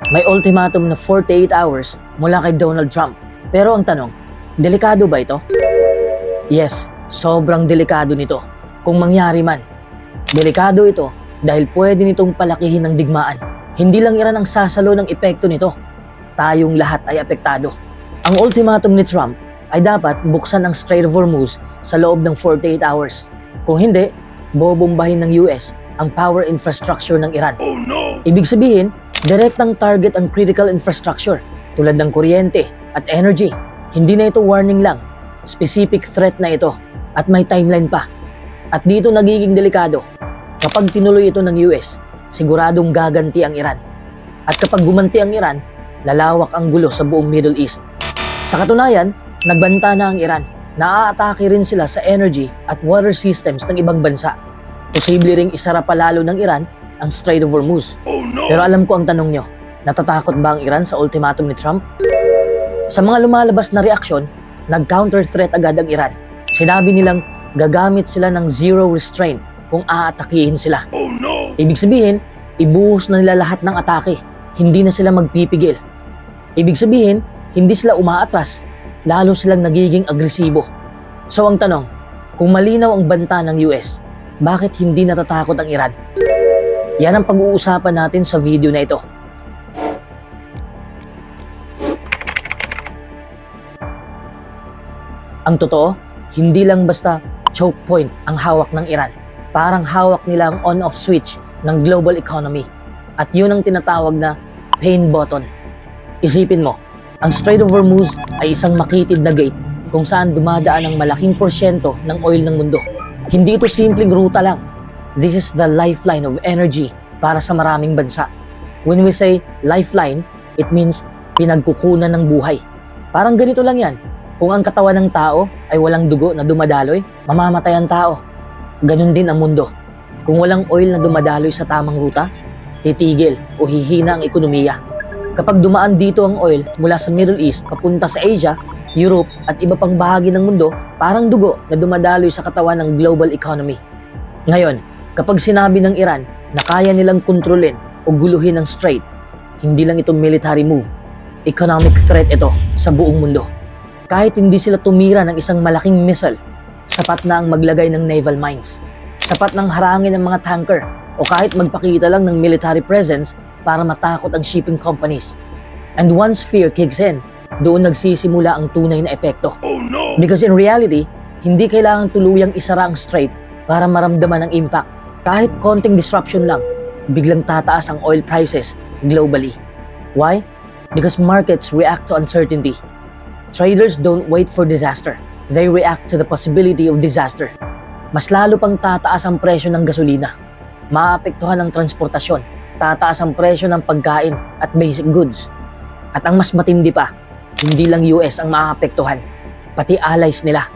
May ultimatum na 48 hours mula kay Donald Trump. Pero ang tanong, delikado ba ito? Yes, sobrang delikado nito. Kung mangyari man. Delikado ito dahil pwede nitong palakihin ng digmaan. Hindi lang Iran ang sasalo ng epekto nito. Tayong lahat ay apektado. Ang ultimatum ni Trump ay dapat buksan ang Strait of Hormuz sa loob ng 48 hours. Kung hindi, bobombahin ng US ang power infrastructure ng Iran. Oh no! Ibig sabihin, direktang target ang critical infrastructure tulad ng kuryente at energy. Hindi na ito warning lang, specific threat na ito at may timeline pa. At dito nagiging delikado. Kapag tinuloy ito ng US, siguradong gaganti ang Iran. At kapag gumanti ang Iran, lalawak ang gulo sa buong Middle East. Sa katunayan, nagbanta na ang Iran. Naaatake rin sila sa energy at water systems ng ibang bansa. Posible ring isara pa lalo ng Iran ang Strait of Hormuz. Oh no! Pero alam ko ang tanong nyo, natatakot ba ang Iran sa ultimatum ni Trump? Sa mga lumalabas na reaksyon, nag-counter threat agad ang Iran. Sinabi nilang gagamit sila ng zero restraint kung aatakihin sila. Oh no! Ibig sabihin, ibuhos na nila lahat ng atake. Hindi na sila magpipigil. Ibig sabihin, hindi sila umaatras, lalo silang nagiging agresibo. So ang tanong, kung malinaw ang banta ng US, bakit hindi natatakot ang Iran? Yan ang pag-uusapan natin sa video na ito. Ang totoo, hindi lang basta choke point ang hawak ng Iran. Parang hawak nila ang on-off switch ng global economy. At yun ang tinatawag na pain button. Isipin mo, ang Strait of Hormuz ay isang makitid na gate kung saan dumadaan ang malaking porsyento ng oil ng mundo. Hindi ito simpleng ruta lang. This is the lifeline of energy para sa maraming bansa. When we say lifeline, it means pinagkukunan ng buhay. Parang ganito lang yan. Kung ang katawan ng tao ay walang dugo na dumadaloy, mamamatay ang tao. Ganun din ang mundo. Kung walang oil na dumadaloy sa tamang ruta, titigil o hihina ang ekonomiya. Kapag dumaan dito ang oil mula sa Middle East papunta sa Asia, Europe at iba pang bahagi ng mundo, parang dugo na dumadaloy sa katawan ng global economy. Ngayon, kapag sinabi ng Iran na kaya nilang kontrolin o guluhin ang strait, hindi lang ito military move. Economic threat ito sa buong mundo. Kahit hindi sila tumira ng isang malaking missile, sapat na ang maglagay ng naval mines. Sapat nang harangin ang mga tanker o kahit magpakita lang ng military presence para matakot ang shipping companies. And once fear kicks in, doon nagsisimula ang tunay na epekto. Oh no! Because in reality, hindi kailangang tuluyang isara ang strait para maramdaman ang impact. Kahit konting disruption lang, biglang tataas ang oil prices globally. Why? Because markets react to uncertainty. Traders don't wait for disaster. They react to the possibility of disaster. Mas lalo pang tataas ang presyo ng gasolina. Maapektuhan ang transportasyon. Tataas ang presyo ng pagkain at basic goods. At ang mas matindi pa, hindi lang US ang maapektuhan, pati allies nila.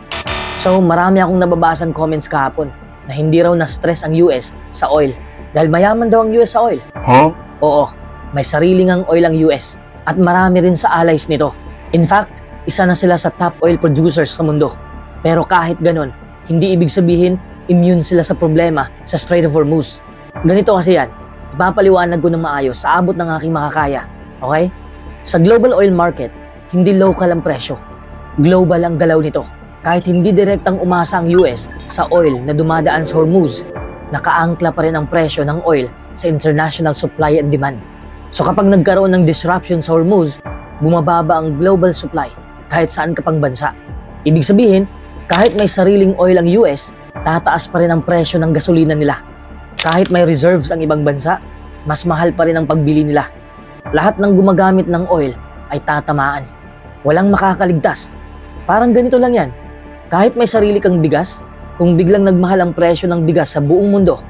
So marami akong nababasan comments kahapon na hindi raw na-stress ang US sa oil dahil mayaman daw ang US sa oil. Huh? Oo, may sarili ngang oil ang US at marami rin sa allies nito. In fact, isa na sila sa top oil producers sa mundo. Pero kahit ganon, hindi ibig sabihin immune sila sa problema sa Strait of Hormuz. Ganito kasi yan, ipapaliwanag ko ng maayos sa abot ng aking makakaya. Okay? Sa global oil market, hindi local ang presyo. Global ang galaw nito. Kahit hindi direktang umasa ang US sa oil na dumadaan sa Hormuz, nakaangkla pa rin ang presyo ng oil sa international supply and demand. So kapag nagkaroon ng disruption sa Hormuz, bumababa ang global supply kahit saan ka pang bansa. Ibig sabihin, kahit may sariling oil ang US, tataas pa rin ang presyo ng gasolina nila. Kahit may reserves ang ibang bansa, mas mahal pa rin ang pagbili nila. Lahat ng gumagamit ng oil ay tatamaan. Walang makakaligtas. Parang ganito lang yan. Kahit may sarili kang bigas, kung biglang nagmahal ang presyo ng bigas sa buong mundo,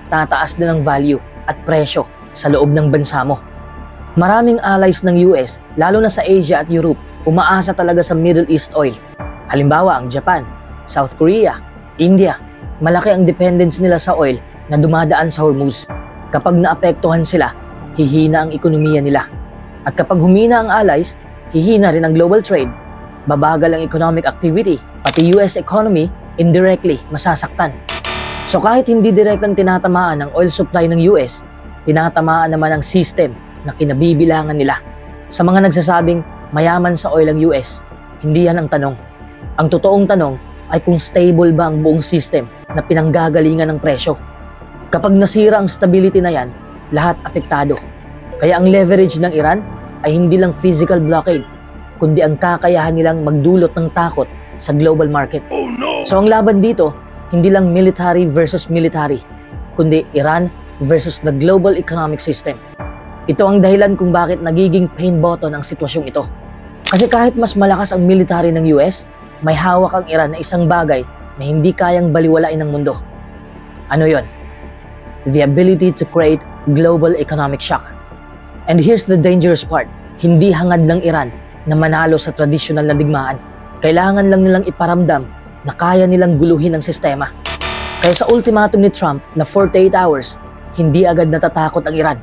tataas din ang value at presyo sa loob ng bansa mo. Maraming allies ng US, lalo na sa Asia at Europe, umaasa talaga sa Middle East oil. Halimbawa ang Japan, South Korea, India. Malaki ang dependence nila sa oil na dumadaan sa Hormuz. Kapag naapektuhan sila, hihina ang ekonomiya nila. At kapag humina ang allies, hihina rin ang global trade. Babagal ang economic activity, pati US economy indirectly masasaktan. So kahit hindi direktang tinatamaan ang oil supply ng US, tinatamaan naman ang system na kinabibilangan nila. Sa mga nagsasabing mayaman sa oil ang US, hindi yan ang tanong. Ang totoong tanong ay kung stable ba ang buong system na pinanggagalingan ng presyo. Kapag nasira ang stability na yan, lahat apektado. Kaya ang leverage ng Iran ay hindi lang physical blockade, kundi ang kakayahan nilang magdulot ng takot sa global market. So ang laban dito, hindi lang military versus military, kundi Iran versus the global economic system. Ito ang dahilan kung bakit nagiging pain button ang sitwasyong ito. Kasi kahit mas malakas ang military ng US, may hawak ang Iran na isang bagay na hindi kayang baliwalain ng mundo. Ano yon? The ability to create global economic shock. And here's the dangerous part. Hindi hangad ng Iran na manalo sa traditional na digmaan. Kailangan lang nilang iparamdam na kaya nilang guluhin ang sistema. Kaya sa ultimatum ni Trump na 48 hours, hindi agad natatakot ang Iran.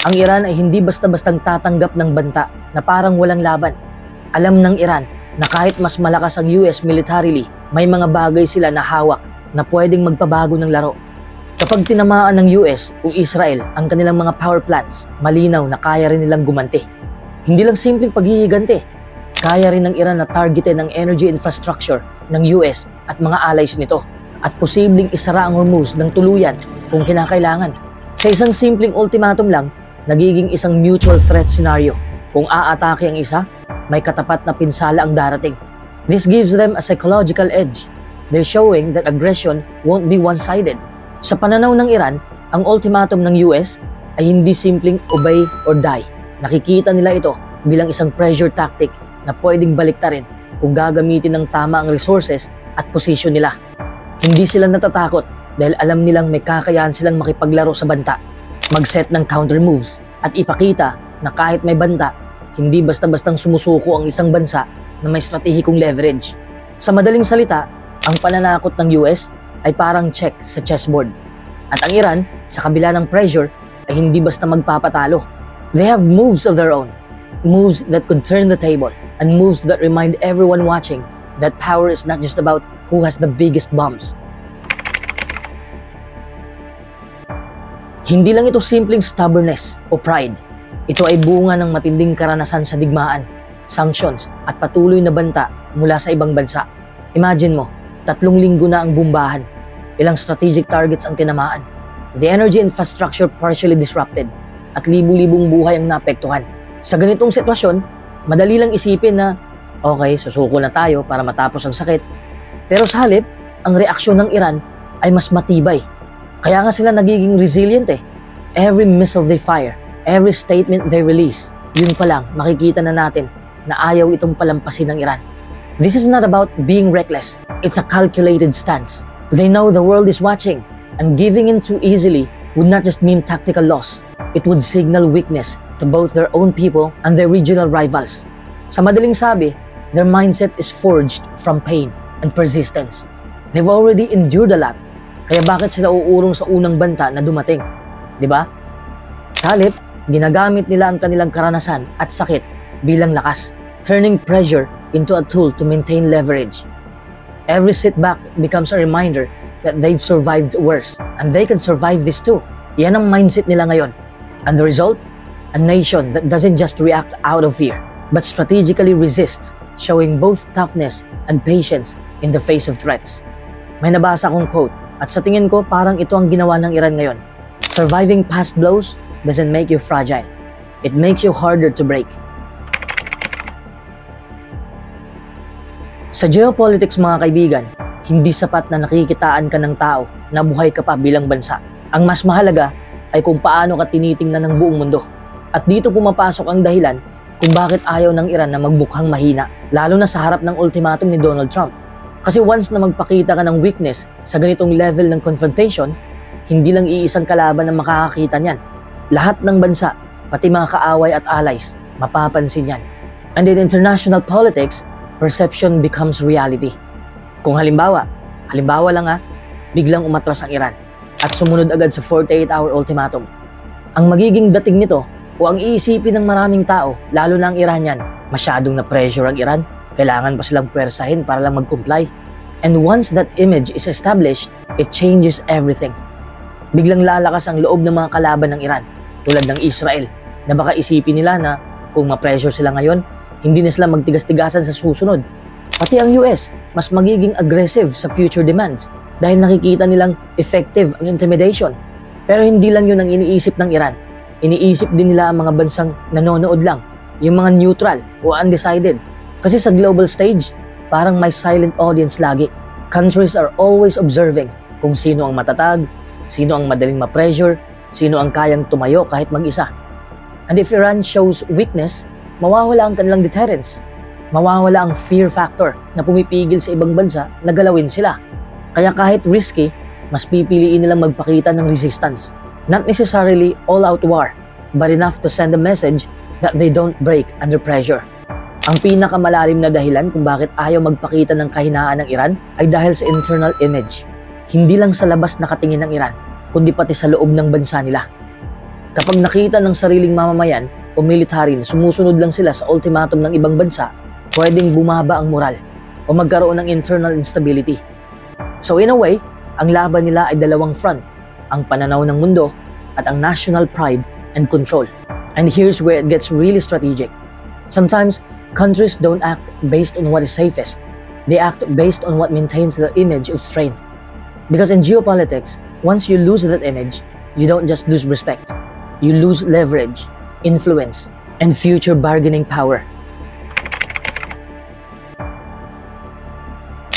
Ang Iran ay hindi basta-bastang tatanggap ng banta na parang walang laban. Alam ng Iran na kahit mas malakas ang US militarily, may mga bagay sila na hawak na pwedeng magpabago ng laro. Kapag tinamaan ng US o Israel ang kanilang mga power plants, malinaw na kaya rin nilang gumanti. Hindi lang simpleng paghihiganti, kaya rin ng Iran na targetin ang energy infrastructure ng US at mga allies nito at posibleng isara ang Hormuz ng tuluyan kung kinakailangan. Sa isang simpleng ultimatum lang, nagiging isang mutual threat scenario. Kung aatake ang isa, may katapat na pinsala ang darating. This gives them a psychological edge. They're showing that aggression won't be one-sided. Sa pananaw ng Iran, ang ultimatum ng US ay hindi simpleng obey or die. Nakikita nila ito bilang isang pressure tactic na pwedeng baliktarin kung gagamitin ng tama ang resources at posisyon nila. Hindi sila natatakot dahil alam nilang may kakayahan silang makipaglaro sa banta, mag-set ng counter moves at ipakita na kahit may banta, hindi basta-bastang sumusuko ang isang bansa na may stratehikong leverage. Sa madaling salita, ang pananakot ng US ay parang check sa chessboard. At ang Iran, sa kabila ng pressure, ay hindi basta magpapatalo. They have moves of their own, moves that could turn the table, and moves that remind everyone watching that power is not just about who has the biggest bombs. Hindi lang ito simpleng stubbornness o pride. Ito ay bunga ng matinding karanasan sa digmaan, sanctions at patuloy na banta mula sa ibang bansa. Imagine mo, 3 linggo na ang bumbahan. Ilang strategic targets ang tinamaan. The energy infrastructure partially disrupted at libu-libong buhay ang naapektuhan. Sa ganitong sitwasyon, madali lang isipin na okay, susuko na tayo para matapos ang sakit. Pero sa halip, ang reaksyon ng Iran ay mas matibay. Kaya nga sila nagiging resilient eh. Every missile they fire, every statement they release, yun pa lang makikita na natin na ayaw itong palampasin ng Iran. This is not about being reckless. It's a calculated stance. They know the world is watching, and giving in too easily would not just mean tactical loss. It would signal weakness to both their own people and their regional rivals. Sa madaling sabi, their mindset is forged from pain and persistence. They've already endured a lot. Kaya bakit sila uurong sa unang banta na dumating? Diba? Sa halip, ginagamit nila ang kanilang karanasan at sakit bilang lakas, turning pressure into a tool to maintain leverage. Every setback becomes a reminder that they've survived worse, and they can survive this too. Yan ang mindset nila ngayon. And the result? A nation that doesn't just react out of fear, but strategically resists, showing both toughness and patience in the face of threats. May nabasa akong quote, at sa tingin ko parang ito ang ginawa ng Iran ngayon. Surviving past blows doesn't make you fragile. It makes you harder to break. Sa geopolitics mga kaibigan, hindi sapat na nakikitaan ka ng tao na buhay ka pa bilang bansa. Ang mas mahalaga ay kung paano ka tinitingnan ng buong mundo. At dito pumapasok ang dahilan kung bakit ayaw ng Iran na magbukhang mahina, lalo na sa harap ng ultimatum ni Donald Trump. Kasi once na magpakita ka ng weakness sa ganitong level ng confrontation, hindi lang iisang kalaban ang makakakita niyan. Lahat ng bansa, pati mga kaaway at allies, mapapansin yan. And in international politics, perception becomes reality. Kung halimbawa lang biglang umatras ang Iran at sumunod agad sa 48-hour ultimatum. Ang magiging dating nito o ang iisipin ng maraming tao, lalo na ang Iranian, masyadong na-pressure ang Iran, kailangan pa silang puwersahin para lang mag-comply. And once that image is established, it changes everything. Biglang lalakas ang loob ng mga kalaban ng Iran, tulad ng Israel, na baka isipin nila na kung ma-pressure sila ngayon, hindi na sila magtigas-tigasan sa susunod. Pati ang US, mas magiging aggressive sa future demands dahil nakikita nilang effective ang intimidation. Pero hindi lang yun ang iniisip ng Iran. Iniisip din nila ang mga bansang nanonood lang, yung mga neutral o undecided. Kasi sa global stage, parang may silent audience lagi. Countries are always observing kung sino ang matatag, sino ang madaling ma-pressure, sino ang kayang tumayo kahit mag-isa. And if Iran shows weakness, mawawala ang kanilang deterrence. Mawawala ang fear factor na pumipigil sa ibang bansa na galawin sila. Kaya kahit risky, mas pipiliin nilang magpakita ng resistance. Not necessarily all-out war, but enough to send a message that they don't break under pressure. Ang pinakamalalim na dahilan kung bakit ayaw magpakita ng kahinaan ng Iran ay dahil sa internal image. Hindi lang sa labas nakatingin ng Iran, kundi pati sa loob ng bansa nila. Kapag nakita ng sariling mamamayan o military na sumusunod lang sila sa ultimatum ng ibang bansa, pwedeng bumaba ang moral o magkaroon ng internal instability. So in a way, ang laban nila ay dalawang front, ang pananaw ng mundo at ang national pride and control. And here's where it gets really strategic. Sometimes, countries don't act based on what is safest. They act based on what maintains their image of strength. Because in geopolitics, once you lose that image, you don't just lose respect. You lose leverage, influence, and future bargaining power.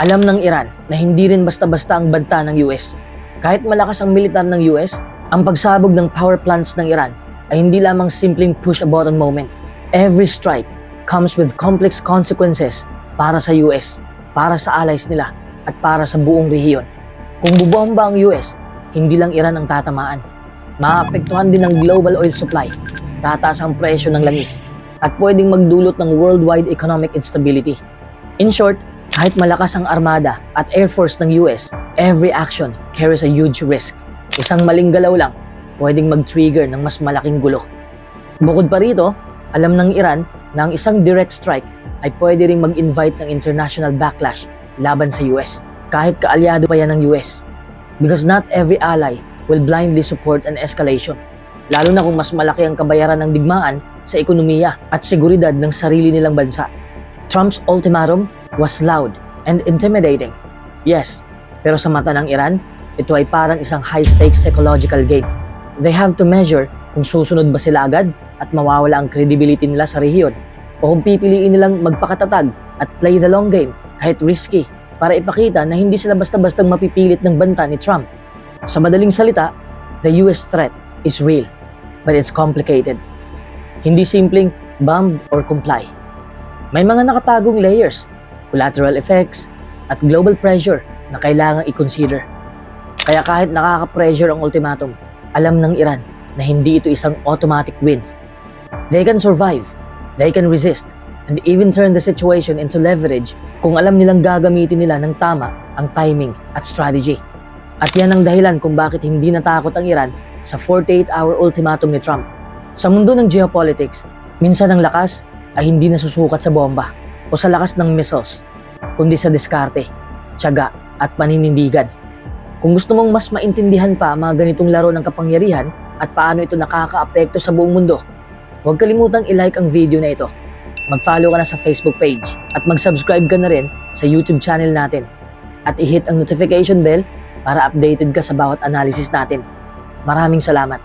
Alam ng Iran na hindi rin basta-basta ang banta ng US. Kahit malakas ang militar ng US, ang pagsabog ng power plants ng Iran ay hindi lamang simpleng push a button moment. Every strike comes with complex consequences para sa US, para sa allies nila, at para sa buong rehiyon. Kung bubomba ang US, hindi lang Iran ang tatamaan. Maapektuhan din ang global oil supply, tataas ang presyo ng langis, at pwedeng magdulot ng worldwide economic instability. In short, kahit malakas ang armada at air force ng US, every action carries a huge risk. Isang maling galaw lang, pwedeng mag-trigger ng mas malaking gulo. Bukod pa rito, alam ng Iran na ang isang direct strike ay pwede ring mag-invite ng international backlash laban sa US, kahit kaalyado pa yan ng US. Because not every ally will blindly support an escalation, lalo na kung mas malaki ang kabayaran ng digmaan sa ekonomiya at seguridad ng sarili nilang bansa. Trump's ultimatum was loud and intimidating. Yes, pero sa mata ng Iran, ito ay parang isang high-stakes psychological game. They have to measure kung susunod ba sila agad at mawawala ang credibility nila sa rehiyon, o kung pipiliin nilang magpakatatag at play the long game kahit risky para ipakita na hindi sila basta-bastang mapipilit ng banta ni Trump. Sa madaling salita, the US threat is real, but it's complicated. Hindi simpleng bomb or comply. May mga nakatagong layers, collateral effects, at global pressure na kailangang i-consider. Kaya kahit nakaka-pressure ang ultimatum, alam ng Iran na hindi ito isang automatic win. They can survive, they can resist, and even turn the situation into leverage kung alam nilang gagamitin nila ng tama ang timing at strategy. At yan ang dahilan kung bakit hindi natakot ang Iran sa 48-hour ultimatum ni Trump. Sa mundo ng geopolitics, minsan ang lakas ay hindi nasusukat sa bomba o sa lakas ng missiles, kundi sa diskarte, tiyaga at paninindigan. Kung gusto mong mas maintindihan pa ang mga ganitong laro ng kapangyarihan at paano ito nakakaapekto sa buong mundo, huwag kalimutang i-like ang video na ito. Mag-follow ka na sa Facebook page at mag-subscribe ka na rin sa YouTube channel natin. At i-hit ang notification bell para updated ka sa bawat analysis natin. Maraming salamat.